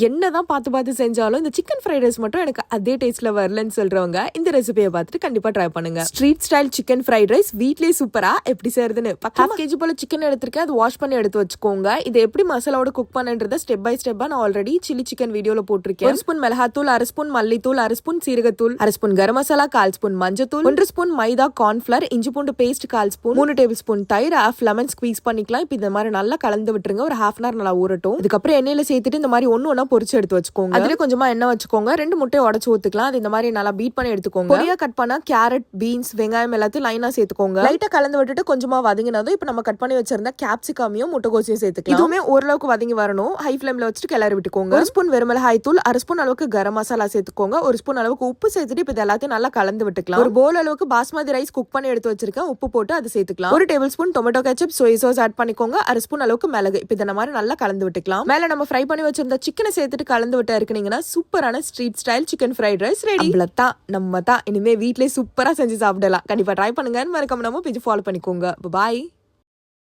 என்னதான் பார்த்து செஞ்சாலும் இந்த சிக்கன் ஃப்ரைட் ரைஸ் மட்டும் எனக்கு அதே டேஸ்ட்ல வரலன்னு சொல்றவங்க இந்த ரெசிபியை பார்த்துட்டு கண்டிப்பா ட்ரை பண்ணுங்க. Street style chicken fried rice வீட்லயே சூப்பரா எப்படி செய்யறதுன்னு 1/2 kg போல சிக்கன் எடுத்திருக்கேன். அது வாஷ் பண்ணி எடுத்து வச்சுக்கோங்க. இதை எப்படி மசாலாவோட குக் பண்ணுன்றத ஸ்டெப் பை ஸ்டெப்பா நான் ஆல்ரெடி சில்லி சிக்கன் வீடியோல போட்டிருக்கேன். 1 ஸ்பூன் மிளகாத்தூள், 1/2 ஸ்பூன் மல்லித்தூள், 1/2 ஸ்பூன் சீரகத்தூள், 1/2 ஸ்பூன் கரம் மசாலா, 1/4 ஸ்பூன் மஞ்சத்தூள், 1 ஸ்பூன் மைதா, கார்ன்ஃபிளவர், இஞ்சி பூண்டு பேஸ்ட் 1/4 ஸ்பூன், 3 டேபிள் ஸ்பூன் தயிர், 1/2 லெமன் ஸ்குவீஸ் பண்ணிக்கலாம். இப்போ இந்த மாதிரி நல்லா கலந்து விட்டுருங்க. ஒரு 1/2 hour நல்லா ஊறட்டும். அதுக்கப்புறம் எண்ணெயில சேர்த்துட்டு இந்த மாதிரி ஒண்ணு பொரிச்சு எடுத்து வச்சுக்கோங்க. அதுல கொஞ்சமா எண்ணெய் வச்சுக்கோங்க. 2 முட்டையை உடைச்சு ஊத்துக்கலாம். அது இந்த மாதிரி நல்லா பீட் பண்ணி எடுத்துக்கோங்க. பொடியா கட் பண்ணா கேரட், பீன்ஸ், வெங்காயம் எல்லாத்தையும் லைனா சேர்த்துக்கோங்க. லைட்டா கலந்து விட்டுட்டு கொஞ்சமா வதங்கினதும் இப்ப நம்ம கட் பண்ணி வச்சிருந்த கேப்சிகமையும் முட்டைகோசையும் சேர்த்துக்கலாம். இதுவுமே ஓரளவுக்கு வதங்கி வரணும். ஹை ஃபிளேம்ல வச்சுட்டு கிளறி விட்டுக்கோங்க. 1 ஸ்பூன் வெறுமிளகாய் தூள், 1/2 ஸ்பூன் அளவுக்கு கரம் மசாலா சேர்த்துக்கோங்க. 1 ஸ்பூன் அளவுக்கு உப்பு சேர்த்துட்டு இப்ப எல்லாத்தையும் நல்லா கலந்து விட்டுக்கலாம். ஒரு போல் அளவுக்கு பாஸ்மதி ரைஸ் குக் பண்ணி எடுத்து வச்சிருக்கேன். உப்பு போட்டு அது சேர்த்துக்கலாம். 1 table spoon tomato ketchup, soya sauce add பண்ணிக்கோங்க. 1/2 ஸ்பூன் அளவுக்கு மிளகு. இப்ப இந்த மாதிரி நல்லா கலந்து விட்டுக்கலாம். மேல நம்ம ஃப்ரை பண்ணி வச்சிருந்த சிக்கனை சேர்த்துட்டு கலந்து விட்டு இருக்குனீங்கன்னா சூப்பரான street style chicken fried rice ready. அவ்வளவுதான், நம்ம தான் இனிமே வீட்லயே சூப்பரா செஞ்சு சாப்பிடலாம். கண்டிப்பா ட்ரை பண்ணுங்க. மறக்காம நம்ம பேஜ் ஃபாலோ பண்ணிக்கோங்க. பாய்.